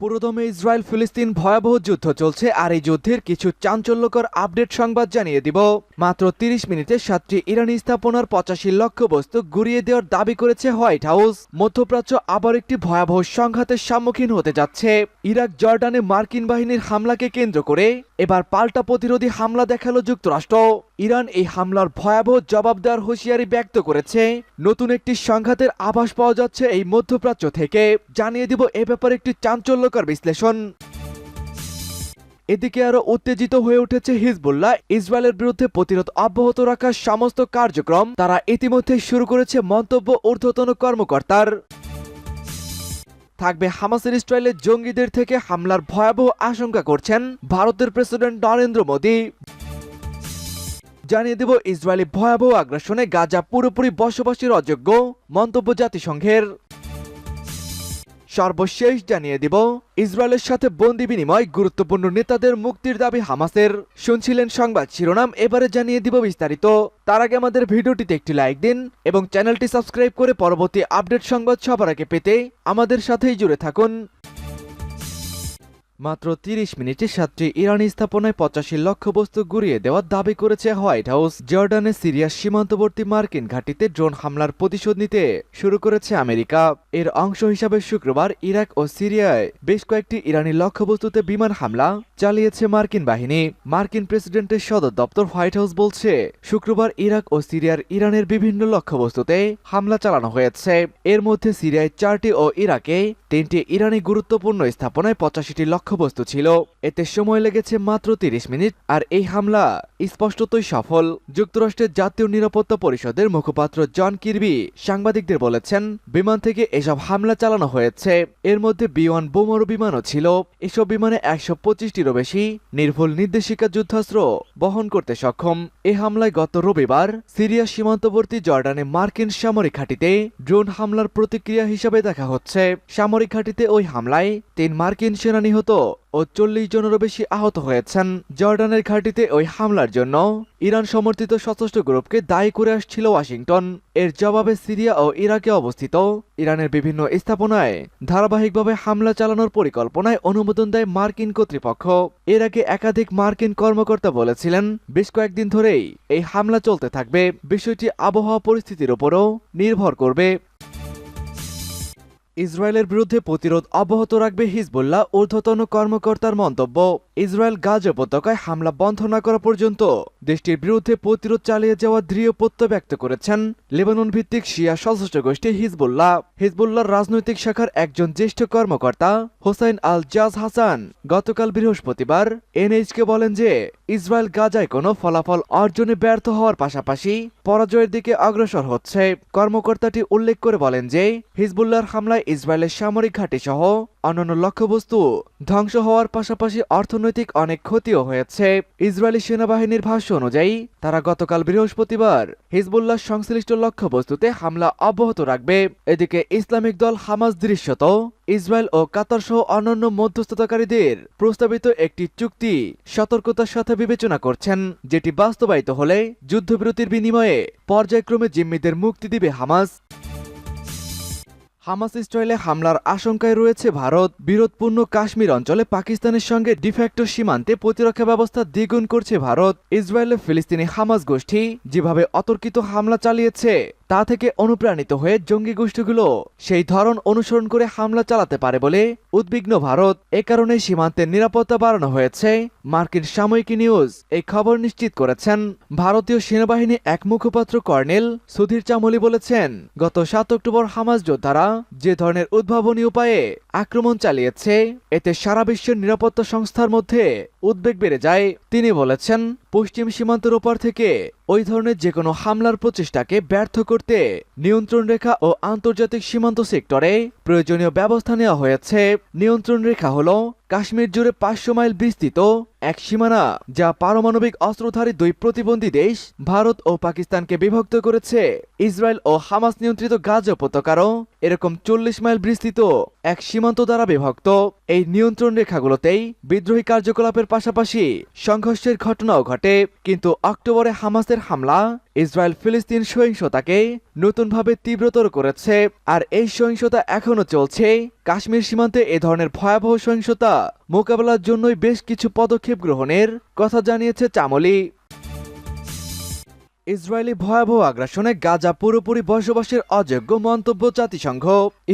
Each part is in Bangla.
পুরোদমে ইসরায়েল ফিলিস্তিন ভয়াবহ যুদ্ধ চলছে, আর এই যুদ্ধের কিছু চাঞ্চল্যকর আপডেট সংবাদ জানিয়ে দিব। মাত্র ৩০ মিনিটে ৭টি ইরানি স্থাপনার ৮৫ লক্ষ্যবস্তু গুঁড়িয়ে দেওয়ার দাবি করেছে হোয়াইট হাউস। মধ্যপ্রাচ্য আবার একটি ভয়াবহ সংঘাতের সম্মুখীন হতে যাচ্ছে। ইরাক জর্ডানে মার্কিন বাহিনীর হামলাকে কেন্দ্র করে এবার পাল্টা প্রতিরোধী হামলা দেখালো যুক্তরাষ্ট্র। ইরান এই হামলার ভয়াবহ জবাব দেওয়ার হুঁশিয়ারি ব্যক্ত করেছে। নতুন একটি সংঘাতের আভাস পাওয়া যাচ্ছে এই মধ্যপ্রাচ্য থেকে। জানিয়ে দিব এ ব্যাপারে একটি চাঞ্চল্যকর বিশ্লেষণ। এদিকে আরো উত্তেজিত হয়ে উঠেছে হিজবুল্লাহ। ইসরায়েলের বিরুদ্ধে প্রতিরোধ অব্যাহত রাখার সমস্ত কার্যক্রম তারা ইতিমধ্যে শুরু করেছে মন্তব্য ঊর্ধ্বতন কর্মকর্তার। থাকবে হামাসের ইসরায়েলে জঙ্গিদের থেকে হামলার ভয়াবহ আশঙ্কা করছেন ভারতের প্রেসিডেন্ট নরেন্দ্র মোদী। জানিয়ে দেব ইসরায়েলি ভয়াবহ আগ্রাসনে গাজা পুরোপুরি বসবাসের অযোগ্য, মন্তব্য জাতিসংঘের। সর্বশেষ জানিয়ে দিব ইসরায়েলের সাথে বন্দি বিনিময়, গুরুত্বপূর্ণ নেতাদের মুক্তির দাবি হামাসের। শুনছিলেন সংবাদ শিরোনাম, এবারে জানিয়ে দিব বিস্তারিত। তার আগে আমাদের ভিডিওটিতে একটি লাইক দিন এবং চ্যানেলটি সাবস্ক্রাইব করে পরবর্তী আপডেট সংবাদ সবার আগে পেতে আমাদের সাথেই জুড়ে থাকুন। মাত্র ৩০ মিনিটে ৭টি ইরানি স্থাপনায় ৮৫ লক্ষ্যবস্তু গুঁড়িয়ে দেওয়ার দাবি করেছে হোয়াইট হাউস। জর্ডানে সিরিয়ার সীমান্তবর্তী মার্কিন ঘাঁটিতে ড্রোন হামলার প্রতিশোধ নিতে শুরু করেছে আমেরিকা। এর অংশ হিসাবে শুক্রবার ইরাক ও সিরিয়ায় বেশ কয়েকটি ইরানি লক্ষ্যবস্তুতে বিমান হামলা চালিয়েছে মার্কিন বাহিনী। মার্কিন প্রেসিডেন্টের সদর দপ্তর হোয়াইট হাউস বলছে, শুক্রবার ইরাক ও সিরিয়ার ইরানের বিভিন্ন লক্ষ্যবস্তুতে হামলা চালানো হয়েছে। এর মধ্যে সিরিয়ায় ৪টি ও ইরাকে ৩টি ইরানি গুরুত্বপূর্ণ স্থাপনায় ৮৫টি লক্ষ্যবস্তু ছিল। এতে সময় লেগেছে মাত্র ৩০ মিনিট, আর এই হামলা স্পষ্টতই সফল। যুক্তরাষ্ট্রের জাতীয় নিরাপত্তা পরিষদের মুখপাত্র জন কির্বি সাংবাদিকদের বলেছেন, বিমান থেকে এসব হামলা চালানো হয়েছে। এর মধ্যে B-1 বোমারু বিমানও ছিল। এসব বিমানে ১২৫টিরও বেশি নির্ভুল নির্দেশিকা যুদ্ধাস্ত্র বহন করতে সক্ষম। এ হামলায় গত রবিবার সিরিয়া সীমান্তবর্তী জর্ডানে মার্কিন সামরিক ঘাঁটিতে ড্রোন হামলার প্রতিক্রিয়া হিসাবে দেখা হচ্ছে। সামরিক ঘাঁটিতে ওই হামলায় ৩ মার্কিন সেনা নিহত ও ৪০ জনেরও বেশি আহত হয়েছেন। জর্ডানের ঘাঁটিতে ওই হামলার জন্য ইরান সমর্থিত সশস্ত্র গ্রুপকে দায়ী করে আসছিল ওয়াশিংটন। এর জবাবে সিরিয়া ও ইরাকে অবস্থিত ইরানের বিভিন্ন স্থাপনায় ধারাবাহিকভাবে হামলা চালানোর পরিকল্পনায় অনুমোদন দেয় মার্কিন কর্তৃপক্ষ। এর আগে একাধিক মার্কিন কর্মকর্তা বলেছিলেন, বেশ কয়েকদিন ধরেই এই হামলা চলতে থাকবে। বিষয়টি আবহাওয়া পরিস্থিতির উপরও নির্ভর করবে। ইসরায়েলের বিরুদ্ধে প্রতিরোধ অব্যাহত রাখবে হিজবুল্লাহ, ঊর্ধ্বতন কর্মকর্তার মন্তব্য। ইসরায়েল গাজা উপত্যকায় হামলা বন্ধ না করা পর্যন্ত দেশটির বিরুদ্ধে প্রতিরোধ চালিয়ে যাওয়ার দৃঢ় প্রত্যয় ব্যক্ত করেছেন লেবানন ভিত্তিক শিয়া সশস্ত্র গোষ্ঠী হিজবুল্লাহ। হিজবুল্লাহর রাজনৈতিক শাখার একজন জ্যেষ্ঠ কর্মকর্তা হোসাইন আল জাজ হাসান গতকাল বৃহস্পতিবার এনএইচকে বলেন যে, ইসরায়েল গাজায় কোনো ফলাফল অর্জনে ব্যর্থ হওয়ার পাশাপাশি পরাজয়ের দিকে অগ্রসর হচ্ছে। কর্মকর্তাটি উল্লেখ করে বলেন যে, হিজবুল্লাহর হামলায় ইসরায়েলের সামরিক ঘাঁটি সহ অন্যান্য লক্ষ্যবস্তু ধ্বংস হওয়ার পাশাপাশি অর্থনৈতিক অনেক ক্ষতিও হয়েছে। ইসরায়েলি সেনাবাহিনীর ভাষ্য অনুযায়ী তারা গতকাল বৃহস্পতিবার হিজবুল্লাহ সংশ্লিষ্ট লক্ষ্যবস্তুতে হামলা অব্যাহত রাখবে। এদিকে ইসলামিক দল হামাস দৃশ্যত ইসরায়েল ও কাতার সহ অন্যান্য মধ্যস্থতাকারীদের প্রস্তাবিত একটি চুক্তি সতর্কতার সাথে বিবেচনা করছেন, যেটি বাস্তবায়িত হলে যুদ্ধবিরতির বিনিময়ে পর্যায়ক্রমে জিম্মিদের মুক্তি দিবে হামাস। হামাস ইসরায়েলে হামলার আশঙ্কায় রয়েছে ভারত। বিরোধপূর্ণ কাশ্মীর অঞ্চলে পাকিস্তানের সঙ্গে ডিফ্যাক্টো সীমান্তে প্রতিরক্ষা ব্যবস্থা দ্বিগুণ করছে ভারত। ইসরায়েলে ফিলিস্তিনি হামাস গোষ্ঠী যেভাবে অতর্কিত হামলা চালিয়েছে তা থেকে অনুপ্রাণিত হয়ে জঙ্গি গোষ্ঠীগুলো সেই ধরন অনুসরণ করে হামলা চালাতে পারে বলে উদ্বিগ্ন ভারত। এ কারণে সীমান্তের নিরাপত্তা বাড়ানো হয়েছে। মার্কিন সাময়িকী নিউজ এই খবর নিশ্চিত করেছেন। ভারতীয় সেনাবাহিনী এক মুখপাত্র কর্নেল সুধীর চামলি বলেছেন, গত ৭ অক্টোবর হামাস যোদ্ধারা যে ধরনের উদ্ভাবনী উপায়ে আক্রমণ চালিয়েছে, এতে সারা বিশ্বের নিরাপত্তা সংস্থার মধ্যে উদ্বেগ বেড়ে যায়। তিনি বলেছেন, পশ্চিম সীমান্তের ওপার থেকে ওই ধরনের যে কোনো হামলার প্রচেষ্টাকে ব্যর্থ করতে নিয়ন্ত্রণ রেখা ও আন্তর্জাতিক সীমান্ত সেক্টরে প্রয়োজনীয় ব্যবস্থা নেওয়া হয়েছে। নিয়ন্ত্রণ রেখা হল কাশ্মীর জুড়ে ৫০০ মাইল বিস্তৃত এক সীমানা, যা পারমাণবিক অস্ত্রধারী ২ প্রতিবন্ধী দেশ ভারত ও পাকিস্তানকে বিভক্ত করেছে। ইসরায়েল ও হামাস নিয়ন্ত্রিত গাজা উপত্যকারও এরকম ৪০ মাইল বিস্তৃত এক সীমান্ত দ্বারা বিভক্ত। এই নিয়ন্ত্রণ রেখাগুলোতেই বিদ্রোহী কার্যকলাপের পাশাপাশি সংঘর্ষের ঘটনাও ঘটে। কিন্তু অক্টোবরে হামাসের হামলা ইসরায়েল ফিলিস্তিন সহিংসতাকে নতুনভাবে তীব্রতর করেছে, আর এই সহিংসতা এখনো চলছে। কাশ্মীর সীমান্তে এ ধরনের ভয়াবহ সহিংসতা মোকাবেলার জন্যই বেশ কিছু পদক্ষেপ গ্রহণের কথা জানিয়েছে চামলি। ইসরায়েলি ভয়াবহ আগ্রাসনে গাজা পুরোপুরি বসবাসের অযোগ্য মন্তব্য জাতিসংঘ।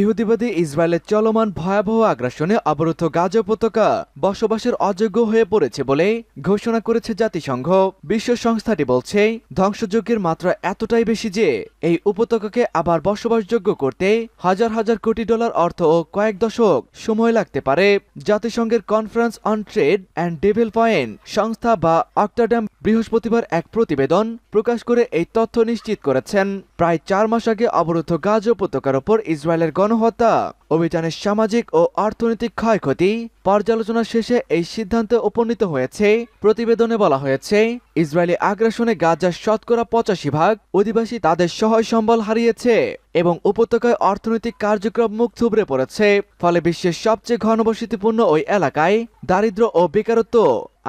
ইহুদিবাদী ইসরায়েলের চলমান ভয়াবহ আগ্রাসনে অবরুদ্ধ গাজা উপত্যকা বসবাসের অযোগ্য হয়ে পড়েছে বলে ঘোষণা করেছে জাতিসংঘ। বিশ্ব সংস্থাটি বলছে, ধ্বংসযজ্ঞের মাত্রা এতটাই বেশি যে এই উপত্যকাকে আবার বসবাসযোগ্য করতে হাজার হাজার কোটি ডলার অর্থ ও কয়েক দশক সময় লাগতে পারে। জাতিসংঘের conference on trade and development সংস্থা বা অক্টাডাম বৃহস্পতিবার এক প্রতিবেদন প্রকাশ করে এই তথ্য নিশ্চিত করেছেন। প্রায় 4 মাস আগে অবরুদ্ধ গাজা উপত্যকার ওপর ইসরায়েলের গণহত্যা অভিযানের সামাজিক ও অর্থনৈতিক ক্ষয়ক্ষতি পর্যালোচনা শেষে এই সিদ্ধান্তে উপনীত হয়েছে। প্রতিবেদনে বলা হয়েছে, ইসরায়েলি আগ্রাসনে গাজার শতকরা 85% অধিবাসী তাদের সহায় সম্বল হারিয়েছে এবং উপত্যকায় অর্থনৈতিক কার্যক্রম মুখ থুবড়ে পড়েছে। ফলে বিশ্বের সবচেয়ে ঘনবসতিপূর্ণ ওই এলাকায় দারিদ্র্য ও বেকারত্ব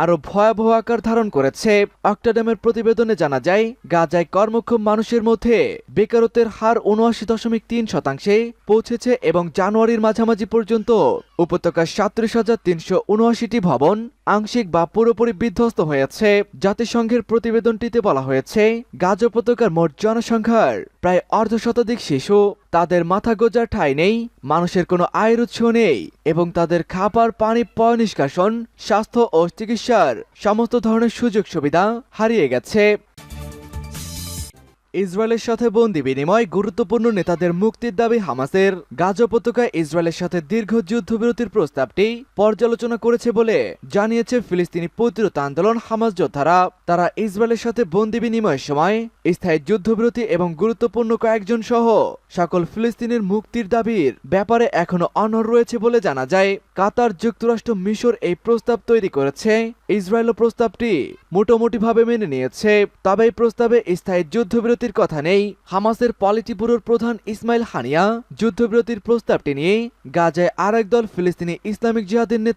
আরো ভয়াবহ আকার ধারণ করেছে। অক্টাডামের প্রতিবেদনে জানা যায়, গাজায় কর্মক্ষম মানুষের মধ্যে বেকারত্বের হার 79.3% পৌঁছেছে এবং জানুয়ারির মাঝামাঝি পর্যন্ত উপত্যকার 37,379টি ভবন আংশিক বা পুরোপুরি বিধ্বস্ত হয়েছে। জাতিসংঘের প্রতিবেদনটিতে বলা হয়েছে, গাজা উপত্যকার মোট জনসংখ্যার প্রায় অর্ধশতাধিক শিশু, তাদের মাথা গোঁজার ঠাঁই নেই, মানুষের কোনো আয়ের উৎস নেই এবং তাদের খাবার, পানি, পয় নিষ্কাশন, স্বাস্থ্য ও চিকিৎসার সমস্ত ধরনের সুযোগ সুবিধা হারিয়ে গেছে। ইসরায়েলের সাথে বন্দি বিনিময় গুরুত্বপূর্ণ নেতাদের মুক্তির দাবি হামাসের। গাজা উপত্যকায় ইসরায়েলের সাথে দীর্ঘ যুদ্ধবিরতির প্রস্তাবটি পর্যালোচনা করেছে বলে জানিয়েছে ফিলিস্তিনি প্রতিরোধ আন্দোলন হামাস যোদ্ধারা। তারা ইসরায়েলের সাথে বন্দি বিনিময়ের সময় স্থায়ী যুদ্ধবিরতি এবং গুরুত্বপূর্ণ কয়েকজন সহ সকল ফিলিস্তিনের মুক্তির দাবির ব্যাপারে এখনো অনড় রয়েছে বলে জানা যায়। কাতার, যুক্তরাষ্ট্র, মিশর এই প্রস্তাব তৈরি করেছে। ইসরায়েলও প্রস্তাবটি মোটামুটিভাবে মেনে নিয়েছে, তবে এই প্রস্তাবে স্থায়ী যুদ্ধবিরতির কথা নেই। হামাসের পলিটি ব্যুরোর প্রধান ইসমাইল হানিয়া যুদ্ধবিরতির প্রস্তাবটি নিয়ে গাজায় আরেক দল ফিলিস্তিনি ইসলামিক জিহাদের